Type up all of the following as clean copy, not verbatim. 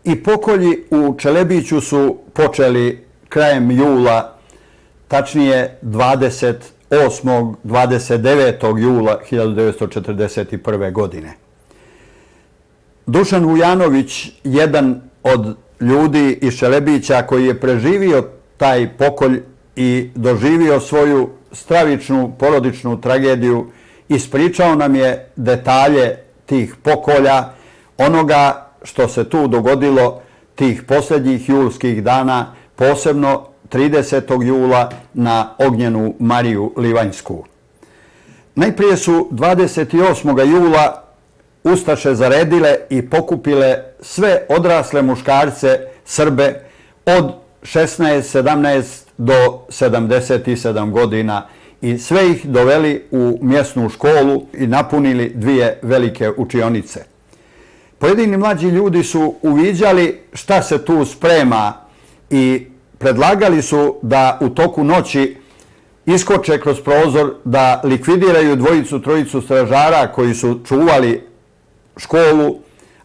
I pokolji u Čelebiću su počeli krajem jula, tačnije 29. jula 1941. godine. Dušan Vujanović, jedan od ljudi iz Čelebića koji je preživio taj pokolj i doživio svoju stravičnu porodičnu tragediju, ispričao nam je detalje tih pokolja, onoga što se tu dogodilo tih posljednjih julskih dana, posebno 30. jula na Ognjenu Mariju Livanjsku. Najprije su 28. jula ustaše zaredile i pokupile sve odrasle muškarce Srbe od 16, 17 do 77 godina i sve ih doveli u mjesnu školu i napunili dvije velike učionice. Pojedini mlađi ljudi su uviđali šta se tu sprema i predlagali su da u toku noći iskoče kroz prozor, da likvidiraju dvojicu, trojicu stražara koji su čuvali školu,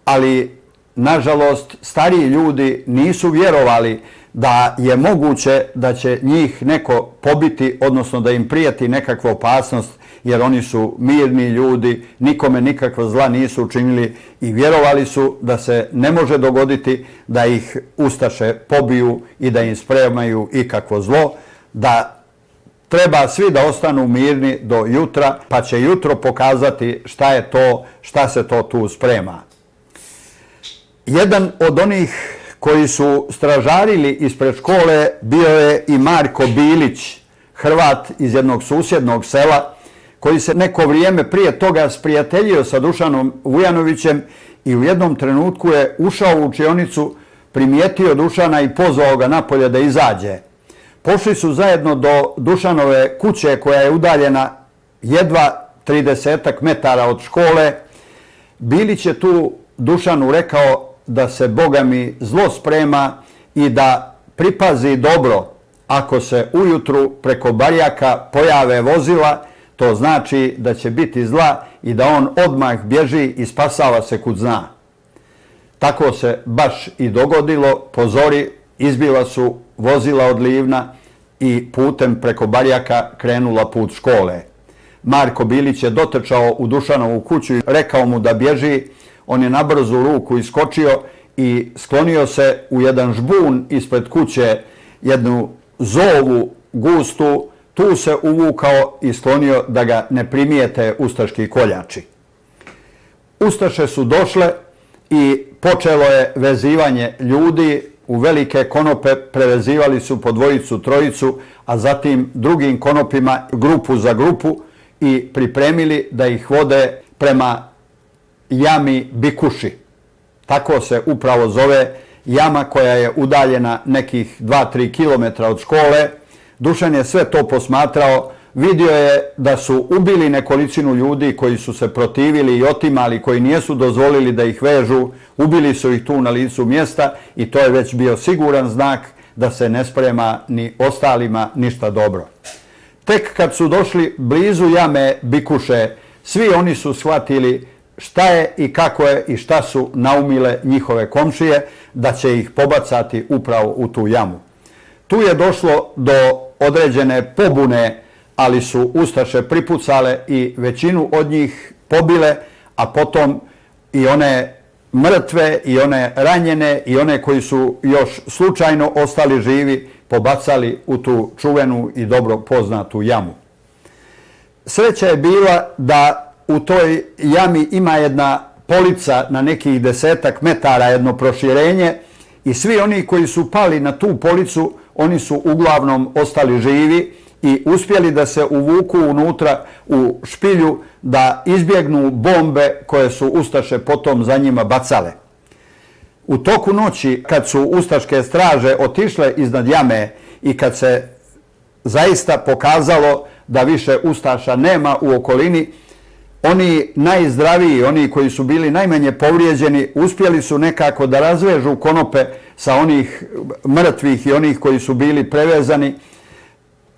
ali nažalost stariji ljudi nisu vjerovali da je moguće da će njih neko pobiti, odnosno da im prijeti nekakva opasnost, jer oni su mirni ljudi, nikome nikakva zla nisu učinili i vjerovali su da se ne može dogoditi da ih ustaše pobiju i da im spremaju ikakvo zlo, da treba svi da ostanu mirni do jutra, pa će jutro pokazati šta se to tu sprema. Jedan od onih koji su stražarili ispred škole bio je i Marko Bilić, Hrvat iz jednog susjednog sela, koji se neko vrijeme prije toga sprijateljio sa Dušanom Vujanovićem i u jednom trenutku je ušao u učionicu, primijetio Dušana i pozvao ga napolje da izađe. Pošli su zajedno do Dušanove kuće koja je udaljena jedva 30 metara od škole. Bilić je tu Dušanu rekao da se Boga mi zlo sprema i da pripazi dobro. Ako se ujutru preko barjaka pojave vozila, to znači da će biti zla i da on odmah bježi i spasava se kud zna. Tako se baš i dogodilo. Po zori izbila su vozila od Livna i putem preko barjaka krenula put škole. Marko Bilić je dotrčao u Dušanovu kuću i rekao mu da bježi. On je na brzu ruku iskočio i sklonio se u jedan žbun ispred kuće, jednu zovu gustu. Tu se uvukao i sklonio da ga ne primijete ustaški koljači. Ustaše su došle i počelo je vezivanje ljudi. U velike konope prevezivali su po dvojicu, trojicu, a zatim drugim konopima grupu za grupu i pripremili da ih vode prema jami Bikuši. Tako se upravo zove jama koja je udaljena nekih 2-3 kilometra od škole. Dušan je sve to posmatrao, vidio je da su ubili nekolicinu ljudi koji su se protivili i otimali, koji nijesu dozvolili da ih vežu, ubili su ih tu na licu mjesta i to je već bio siguran znak da se ne sprema ni ostalima ništa dobro. Tek kad su došli blizu jame Bikuše, svi oni su shvatili šta je i kako je i šta su naumile njihove komšije, da će ih pobacati upravo u tu jamu. Tu je došlo do određene pobune, ali su ustaše pripucale i većinu od njih pobile, a potom i one mrtve i one ranjene i one koji su još slučajno ostali živi pobacali u tu čuvenu i dobro poznatu jamu. Sreća je bila da u toj jami ima jedna polica na nekih 10 metara, jedno proširenje, i svi oni koji su pali na tu policu, oni su uglavnom ostali živi i uspjeli da se uvuku unutra u špilju, da izbjegnu bombe koje su ustaše potom za njima bacale. U toku noći, kad su ustaške straže otišle iznad jame i kad se zaista pokazalo da više ustaša nema u okolini, oni najzdraviji, oni koji su bili najmanje povrijeđeni, uspjeli su nekako da razvežu konope sa onih mrtvih i onih koji su bili prevezani.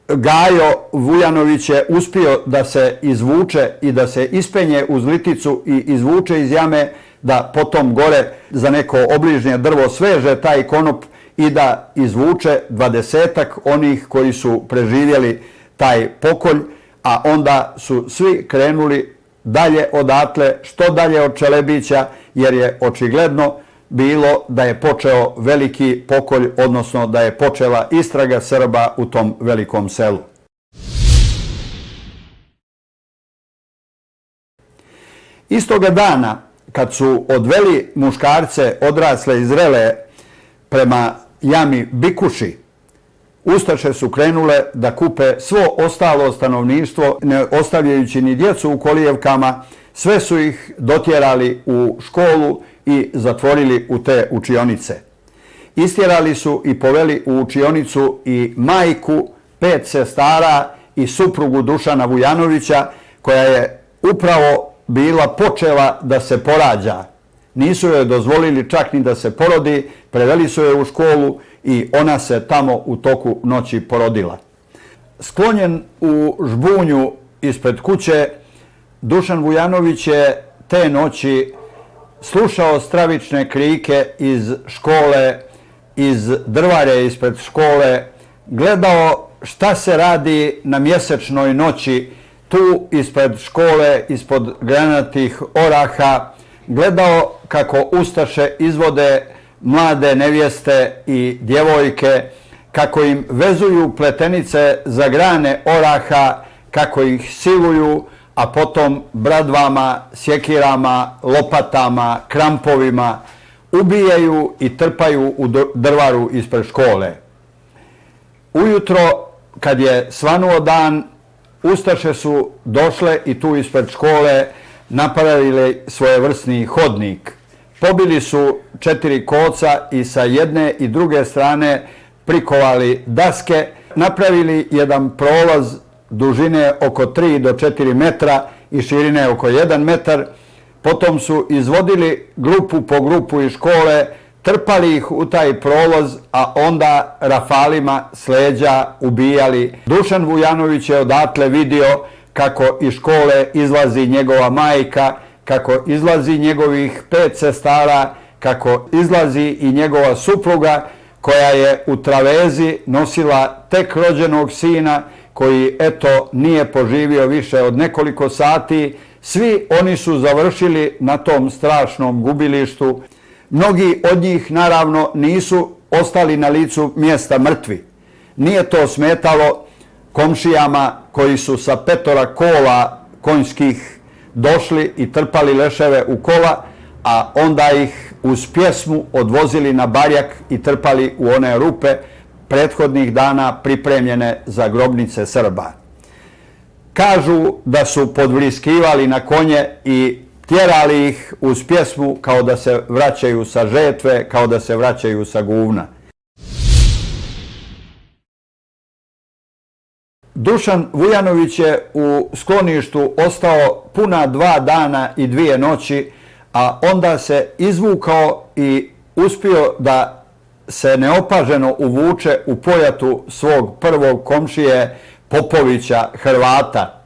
Gajo Vujanović je uspio da se izvuče i da se ispenje uz liticu i izvuče iz jame, da potom gore za neko obližnje drvo sveže taj konop i da izvuče 20-ak onih koji su preživjeli taj pokolj, a onda su svi krenuli dalje odatle, što dalje od Čelebića, jer je očigledno bilo da je počeo veliki pokolj, odnosno da je počela istraga Srba u tom velikom selu. Istoga dana, kad su odveli muškarce odrasle i zrele prema jami Bikuši, ustaše su krenule da kupe svo ostalo stanovništvo, ne ostavljajući ni djecu u kolijevkama, sve su ih dotjerali u školu i zatvorili u te učionice. Istjerali su i poveli u učionicu i majku 5 sestara i suprugu Dušana Vujanovića, koja je upravo bila počela da se porađa. Nisu joj dozvolili čak ni da se porodi, preveli su je u školu i ona se tamo u toku noći porodila. Sklonjen u žbunju ispred kuće, Dušan Vujanović je te noći slušao stravične krike iz škole, iz drvarje ispred škole, gledao šta se radi na mjesečnoj noći tu ispred škole, ispod granatih oraha, gledao kako ustaše izvode mlade nevjeste i djevojke, kako im vezuju pletenice za grane oraha, kako ih siluju, a potom bradvama, sjekirama, lopatama, krampovima ubijaju i trpaju u drvaru ispred škole. Ujutro, kad je svanuo dan, ustaše su došle i tu ispred škole napravili svojevrsni hodnik. Pobili su 4 koca i sa jedne i druge strane prikovali daske, napravili jedan prolaz dužine oko 3 do 4 metra i širine oko 1 metar. Potom su izvodili grupu po grupu iz škole, trpali ih u taj prolaz, a onda rafalima s leđa ubijali. Dušan Vujanović je odatle vidio kako iz škole izlazi njegova majka, kako izlazi njegovih 5 sestara, kako izlazi i njegova supruga, koja je u travezi nosila tek rođenog sina, koji eto nije poživio više od nekoliko sati. Svi oni su završili na tom strašnom gubilištu. Mnogi od njih naravno nisu ostali na licu mjesta mrtvi. Nije to smetalo komšijama koji su sa 5 kola konjskih došli i trpali leševe u kola, a onda ih uz pjesmu odvozili na barjak i trpali u one rupe prethodnih dana pripremljene za grobnice Srba. Kažu da su podvriskivali na konje i tjerali ih uz pjesmu kao da se vraćaju sa žetve, kao da se vraćaju sa guvna. Dušan Vujanović je u skloništu ostao puna 2 dana i 2 noći, a onda se izvukao i uspio da se neopaženo uvuče u pojatu svog prvog komšije Popovića, Hrvata.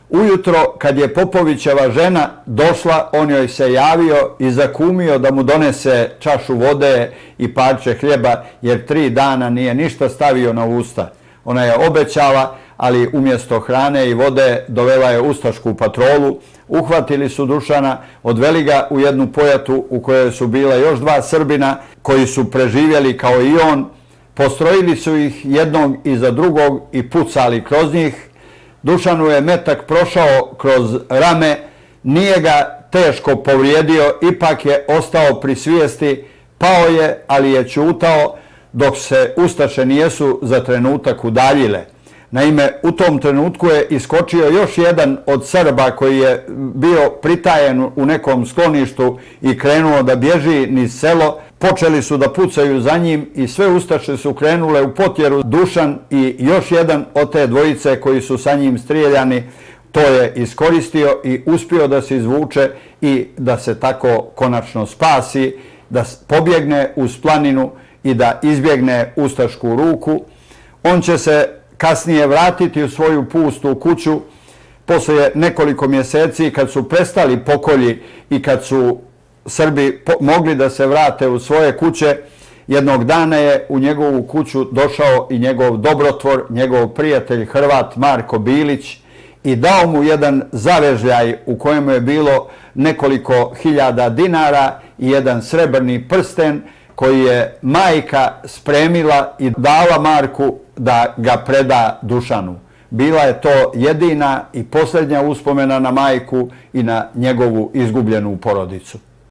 Ujutro, kad je Popovićeva žena došla, on joj se javio i zakumio da mu donese čašu vode i parče hljeba, jer 3 dana nije ništa stavio na usta. Ona je obećala, ali umjesto hrane i vode dovela je ustašku patrolu. Uhvatili su Dušana, odveli ga u jednu pojatu u kojoj su bile još 2 Srbina koji su preživjeli kao i on. Postrojili su ih jednog iza drugog i pucali kroz njih. Dušanu je metak prošao kroz rame, nije ga teško povrijedio, ipak je ostao pri svijesti, pao je, ali je ćutao dok se ustaše nijesu za trenutak udaljile. Naime, u tom trenutku je iskočio još jedan od Srba koji je bio pritajen u nekom skloništu i krenuo da bježi niz selo. Počeli su da pucaju za njim i sve ustaše su krenule u potjeru. Dušan i još jedan od te dvojice koji su sa njim strijeljani to je iskoristio i uspio da se izvuče i da se tako konačno spasi, da pobjegne uz planinu i da izbjegne ustašku ruku. On će se kasnije vratiti u svoju pustu kuću poslije nekoliko mjeseci, kad su prestali pokolji i kad su Srbi mogli da se vrate u svoje kuće, jednog dana je u njegovu kuću došao i njegov dobrotvor, njegov prijatelj Hrvat Marko Bilić i dao mu jedan zavežljaj u kojem je bilo nekoliko hiljada dinara i jedan srebrni prsten koji je majka spremila i dala Marku da ga preda Dušanu. Bila je to jedina i posljednja uspomena na majku i na njegovu izgubljenu porodicu.